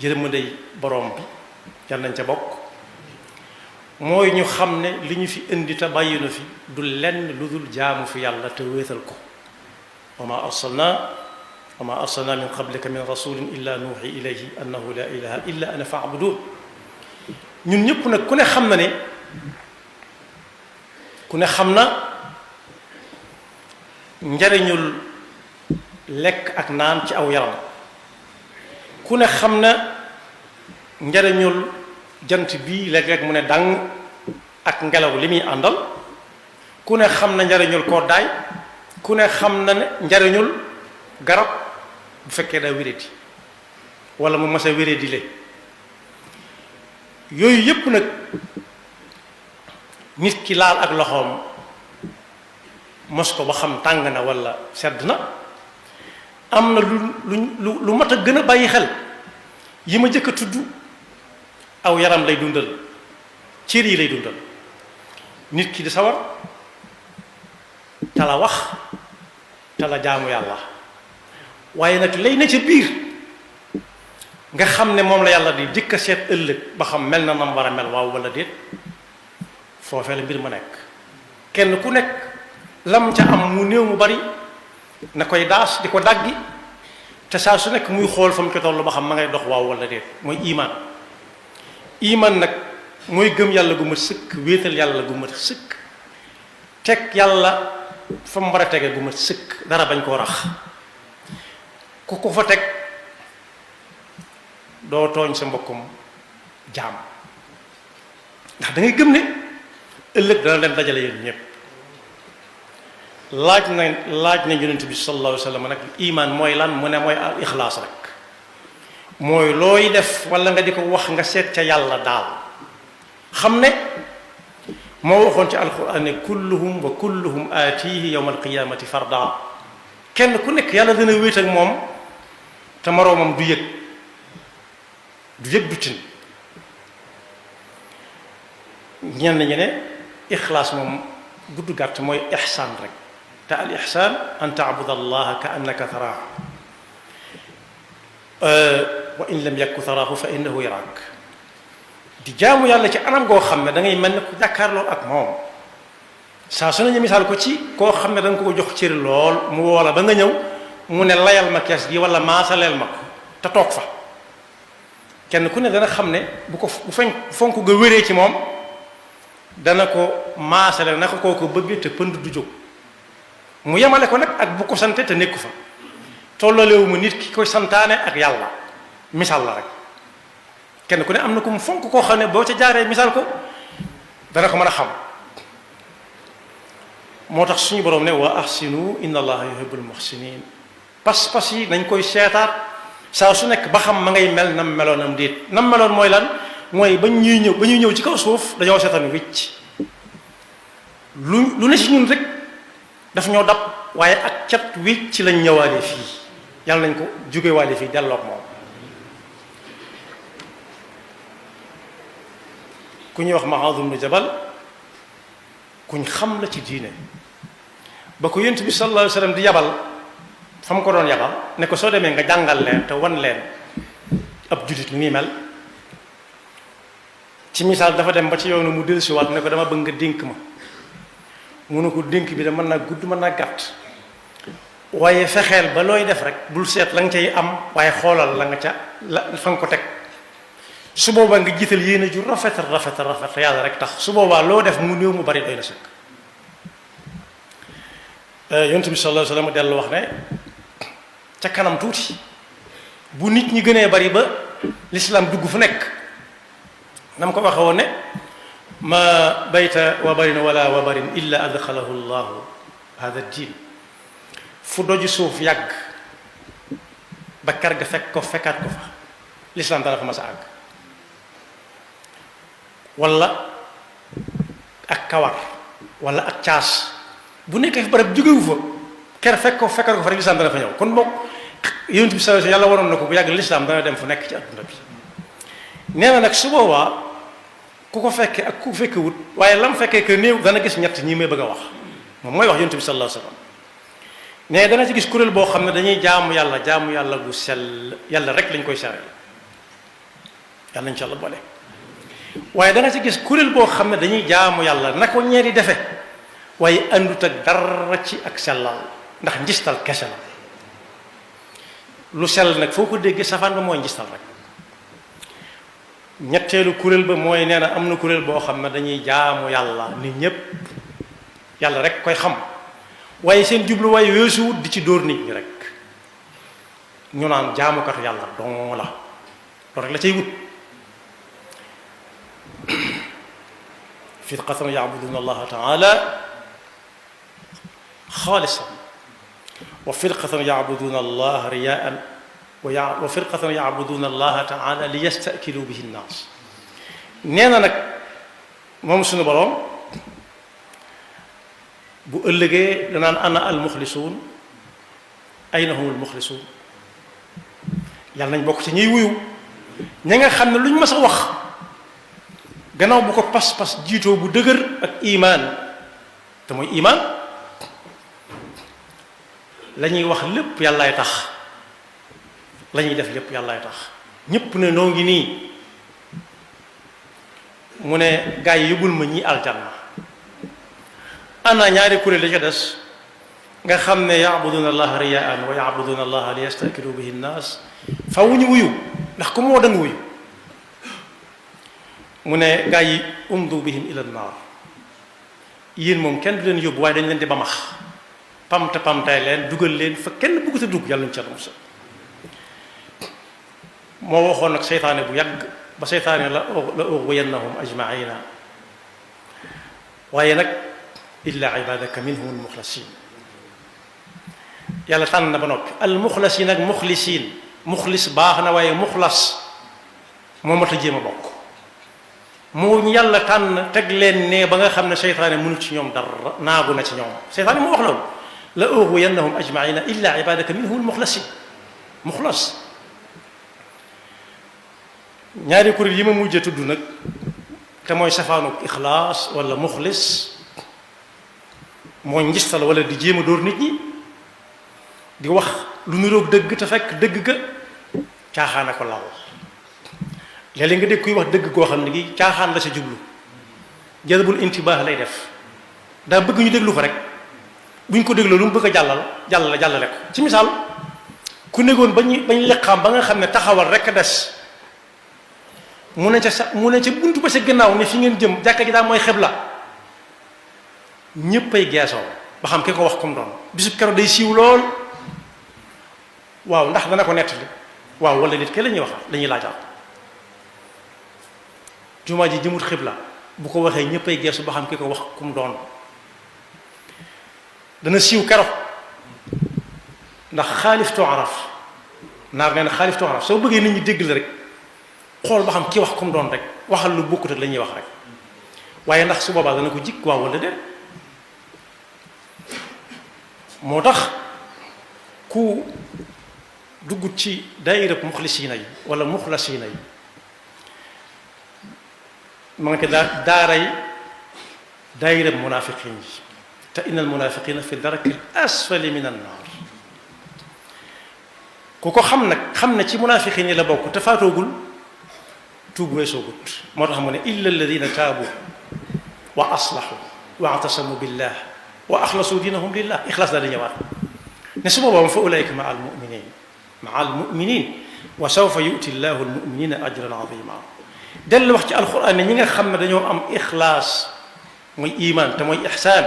yërmandey borom bi yal nañ ca bokk mooy ñu xam ne li ñu fi indi te bàyyi na fi du lenn lu dul jaamu fi yàlla te wéetal ko wa ma arsalna min qablika min rasulin illa nuuxi ilayhi annahu la ilaha illa ana faabudun ñun ñëpp nag ku ne xam na njariñul lekk ak naan ci aw yaram ku ne xam na njariñul jant bii léeg-léeg mu ne dàng ak ngelaw li muy àndal ku ne xam na njariñul koddaay ku ne xam na ne njariñul garab bu fekkee daa wéradi wala mu mas a wéradi le yooyu yépp nag nit ki laal ak loxoom mos ko ba xam tàng na wala sedd na am na lu mat a gën a bàyyi xel yi ma jëkk a tudd aw yaram lay dundal cër yi lay dundal nit ki di sawar te la wax te la jaamu yàlla waaye nag lay na ca biir nga xam ne moom la yàlla di jëkk a seet ëllëg ba xam mel na nam war a mel waaw wala déet foofee la mbir ma nekk kenn ku nekk lam ca am mu néew mu bari na koy daas di ko daggi te saa su nekk muy xool fa mu ko tollu ba xam ma ngay dox waaw wala déet mooy iman nag mooy gëm yàlla gu mat sëkk wéetal yàlla gu mat sëkk teg yàlla fa mu war a tege gu mat sëkk dara bañ koo rax ku ko fa teg doo tooñ sa mbokkum jaam ndax da ngay gëm ne ëllëg dana leen dajale yéen ñëpp laaj na yonent bi sallallahu alayhi wa sallam nag iman mooy lan mu ne mooy al ixlaas rek mooy looy def wala nga di ko wax nga seet ca yàlla daal xam ne moo waxoon ci alquran ne kulluhum wa kulluhum aatihi yawma alqiyamati farda kenn ku nekk yàlla dana wéet ak moom te moroomam du yëg du tin ñenn ñi ne ixlaas moom gudd gàtt mooy ixsaan rek te al ixsaan an taabud allaha ka annaka taraahu wa in lam yakku taraahu fa innahu yaraak di jaamu yàlla ci anam goo xam ne da ngay mel ne ku jàkkaarloo ak moom saa su nañu misaal ko ci koo xam ne da nga ko jox cër lool mu woola ba nga ñëw mu ne layal ma kees gi wala maasaleel ma ko te toog fa kenn ku ne dana xam ne bu fonk nga wéree ci moom dana ko maasaleel naka koo ko bëgg te pënd du jóg mu yemale ko nag ak bu ko sante te nekku fa tollalewu mu nit ki koy santaane ak yàlla misaal la rek kenn ku ne am na ku mu fonk koo xam ne boo ca jaaree misaal ko dana ko mën a xam moo tax suñu boroom ne wa ahsinu inna allaha yuhibbul muhsinin pas-pas yi nañ koy seetaat saa su nekk ba xam ma ngay mel nam meloon am déet nam meloon mooy lan mooy ba ñuy ñëw ci kaw suuf dañoo seetaan wicc lu ne ci ñun rek daf ñoo dab waaye ak cat wicc ci lañ ñëwaale fii yàlla nañ ko jógewaale fii delloog moom ku ñuy wax Muaaz ibn Jabal kuñ xam la ci diine ba ko yonent bi sallallahu alayhi wa sallam di yabal fa mu ko doon yabal ne ko soo demee nga jàngal leen te wan leen ab jullit lu muy mel ci misaal dafa dem ba ci yoonu mu dellusiwaat ne ko dama bëgg nga dénk ma mu ne ko dénk bi de mën naa gudd mën naa gàtt waaye fexeel ba looy def rek bul seet la nga cay am waaye xoolal la nga ca fa nga ko teg su boobaa nga jiital yéene ju rafet yàlla rek tax su boobaa loo def mu néew mu bari doy na sëkk yonent bi sallallahu alayhi wa sallam dellu wax ne ca kanam tuuti bu nit ñi gënee bari ba lislaam dugg fu nekk na ma ko waxe woon ne ma bayta wabarin wala wabarin illa adxalahu llahu hada diin fu doju suuf yàgg ba kar ga fekkaat ko fa lislaam dana fa mas a àgg wala ak kawar wala ak caas bu nekkee fi barab jógewu fa ker fekkaat ko fa rek lislaam dana fa ñëw kon bokk yonent bi sallallahu alayhi wasallam yàlla waroon na ko bu yàgg lislaam dana dem fu nekk ci adduna bi nee na nag su boobaa ku ko fekke ak ku fekke wut waaye lam fekkee que néew dana gis ñett ñi may bëgg a wax moom mooy wax yonent bi sallallahu alayhi wasallam mais dana ci gis kuréel boo xam ne dañuy jaamu yàlla gu sell yàlla rek lañ koy sareel yàlla nañ ci yàlla boole. waaye da nga ci gis kuréel boo xam ne dañuy jaamu yàlla na ko ñeeri defe waaye àndut ak dara ci ak sellal ndax njistal kese la. lu sell nag foo ko déggee safaan ba mooy njistal rek. ñetteelu kuréel ba mooy nee na am na kuréel boo xam ne dañuy jaamu yàlla nit ñépp yàlla rek koy xam waaye seen jubluwaay weesuwut di ci dóor nit ñi rek ñu naan jaamukatu yàlla dong la loolu rek la cay wut. firqatan ya'buduna allaha ta'ala xaalisan wa firqatan ya'buduna allaha riyaan wa firqatan ya'buduna allaha ta'ala li yastakilu bihi nnaas. nee na nag moom suñu boroom bu ëllëgee danaan ana al muxlisuun ayna humul muxlisuun. yàlla nañ bokk ci ñuy wuyu ña nga xam ne lu ñu mës a wax gannaaw bu ko pas-pas jiitoo bu dëgër ak imaan te mooy imaan la ñuy wax lépp yàllaay tax la ñuy def lépp yàllaay tax ñépp ne noo ngi nii mu ne gaa yi yóbbul ma ñi aljanna. ana ñaari kuréel la ca des nga xam ne yaabuduna allaha riyaan wa yaabuduna allaha li yastakilu bihi nnaas faw ñu wuyu ndax ku moo danga wuyu. mu ne gaa yi umdu bihim ila nnaar yéen moom kenn du leen yóbbu waaye dañ leen di bamax pamtay leen dugal leen fa kenn bëgg ta dugg yàlla ñu ca musa. moo waxoon nag seytaane bu yàgg ba seytaane la ughwiyannahum ajmaina waaye nag illa ibadaka minhum almuxlasin. yàlla tànn na ba noppi almuxlasin ak muxlisin muxlis baax na waaye muxlas moo mat a jéem a bokk. moo ñu yàlla tànn teg leen ne ba nga xam ne seytaane mënul ci ñoom dara naagu na ci ñoom seytaane moo wax loolu la ughwiyannahum ajmaina illa ibadaka minhum almuxlasin muxlas. ñaari kuréel yi ma mujjee tudd nag te mooy safaanu ixlaas wala muxlis mooy njistal wala di jéem a dóor nit ñi di wax lu niroog dëgg te fekk dëgg ga caaxaan a ko laal. léeg-léeg nga dégg kuy wax dëgg goo xam ne gi caaxaan la sa jublu jalbul intibaax lay def daa bëgg ñu déglu ko rek buñ ko dégloo lu mu bëgg a jàllale ko. ci misaal ku négoon bañ leqaam ba nga xam ne taxawal rek a des mu ne ca buntu ba sa gannaaw ne fi ngeen jëm jàkka ji daal mooy xibla ñéppay geesoo ba xam ki ko wax comme doon bisu keroog day siiw lool. waaw ndax dana ko nettali waaw wala nit ke la ñuy wax dañuy laajaat. jumaa ji jëmut xibla bu ko waxee ñéppay geesu ba xam ki ko wax kum doon dana siiw keroog ndax xaalif tu'raf naar nee na xaalif tu'raf soo bëggee nit ñi dégg la rek xool ba xam ki wax kum doon rek waxal lu bokkut ak la ñuy wax rek waaye ndax su boobaa dana ko jikk waaw wala déet. moo tax ku dugg ci daayira muxlisiina yi wala muxlasiina yi ma nga ko daaray daayira munaafiqiin yi te inna al munaafiqiina fi daraki al asfali min an naar. ku ko xam nag xam ne ci munaafiqiin yi la bokk te faatoogul tuub weesoogut. moo tax mu ne illa alladina taabu wa aslahu wa atasamu billah wa axlasu diinahum lillah ixlaas daal di ñëwaat ne su boobaa fa ulaika maa al muminin wa sawfa yuti llahu al muminina ajran azima. dellu wax ci alquran ne ñi nga xam ne dañoo am ixlaas mooy iman te mooy ixsaan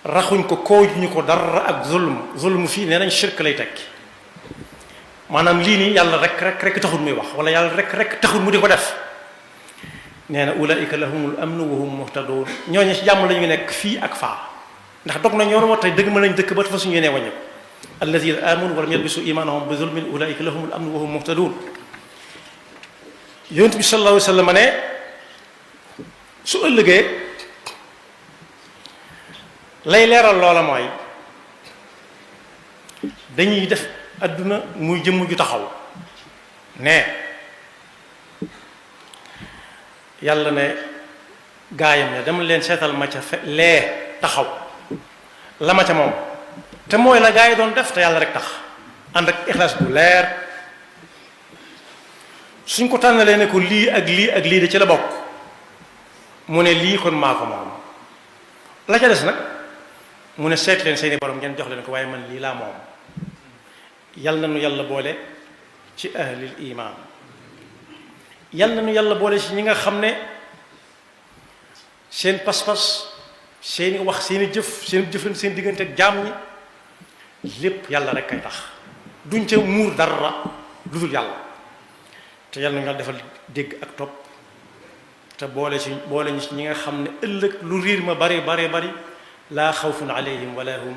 raxuñ ko koojuñu ko dara ak zulm fii nee nañ shirk lay tekki maanaam lii nii yàlla rek taxul muy wax wala yàlla rek taxul mu di ko def. nee na ulaika lahumul amnu wa hum muhtadun ñooñu ci jàmm la ñu nekk fii ak faa ndax dog na ñoo tey dëgg mën nañ dëkk ba fa suñu yéenee wàññi ko alladina amanu wa lam yalbisu imanahum bi zulmin ulaika lahumul amnu wa hum muhtadun. yonent bi sallallahu alayhi wa sallam ne su ëllëgee lay leeral loola mooy dañuy def adduna muy jëmm ju taxaw ne yàlla ne gaayam ne dama leen seetal ma ca lee taxaw la ma ca moom te mooy la gaa yi doon def te yàlla rek tax ànd ak ixlaas bu leer suñ ko tànnalee ne ko lii ak lii ak lii de ci la bokk mu ne lii kon maa ko moom la ca des nag mu ne seet leen seeni borom ngeen jox leen ko waaye man lii laa moom. yal na nu yàlla boole ci ahlil iman, yal na nu yàlla boole ci ñi nga xam ne seen pas-pas seeni wax seeni jëf seen jëflante seen diggante ak jaam ñi lépp yàlla rek kay tax duñ ca muur dara lu dul yàlla. te yàlla na nga defal dégg ak topp te boole ñu ci ñi nga xam ne ëllëg lu riir ma bari laa xawfun alayhim wala hum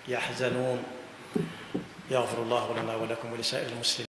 yaxzanuun. yaxfirullahu lana wa lakum wa li saa'iril muslimin.